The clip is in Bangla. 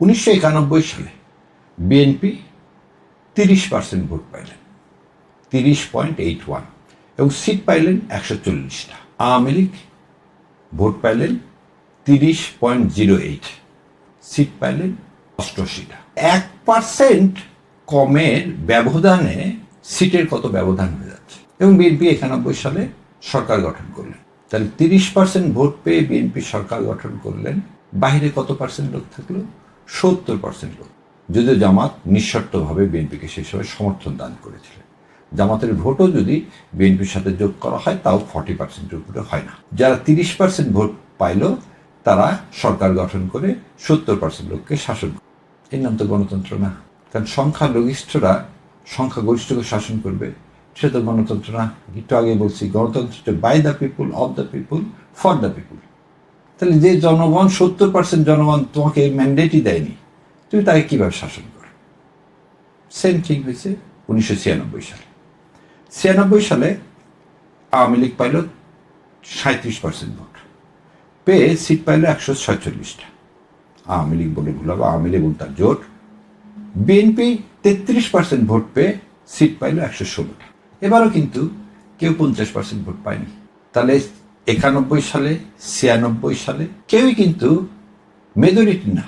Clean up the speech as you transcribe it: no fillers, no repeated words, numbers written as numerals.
1991 সালে বিএনপি 30% ভোট পাইলেন, 30.81, এবং সিট পাইলেন 140টা। আওয়ামী লীগ ভোট পাইলেন 30.08, সিট পাইলেন 88টা। 1% কমের ব্যবধানে সিটের কত ব্যবধান হয়ে যাচ্ছে। এবং বিএনপি 91 সালে সরকার গঠন করলেন। তাহলে 30% ভোট পেয়ে বিএনপি সরকার গঠন করলেন। বাহিরে কত পার্সেন্ট লোক থাকলো? 70% লোক। যদিও জামাত নিঃশর্তভাবে বিএনপিকে সেই সময় সমর্থন দান করেছিলেন। জামাতের ভোটও যদি বিএনপির সাথে যোগ করা হয় তাও 40%-এর উপরে হয় না। যারা 30% ভোট পাইল তারা সরকার গঠন করে 70% লোককে শাসন করে। এর নাম তো গণতন্ত্র না। কারণ সংখ্যাগরিষ্ঠকে শাসন করবে, সেটা তো গণতন্ত্র না। একটু আগে বলছি, গণতন্ত্র by the people, of the people, for the people. তাহলে যে জনগণ 70% জনগণ তোমাকে ম্যান্ডেটই দেয়নি, তুমি তাকে কীভাবে শাসন করো? সেম থিং হয়েছে 1996 সালে। 96 সালে আওয়ামী লীগ পাইল 37% ভোট পেয়ে সিট পাইল 146টা। আওয়ামী লীগ বলে ভুলাবো, আওয়ামী লীগ এবং তার জোট। বিএনপি 33% ভোট পেয়ে সিট পাইল 116টা। এবারও কিন্তু কেউ 50% ভোট পায়নি। তাহলে 91 সালে, 96 সালে কেউই কিন্তু মেজরিটি না।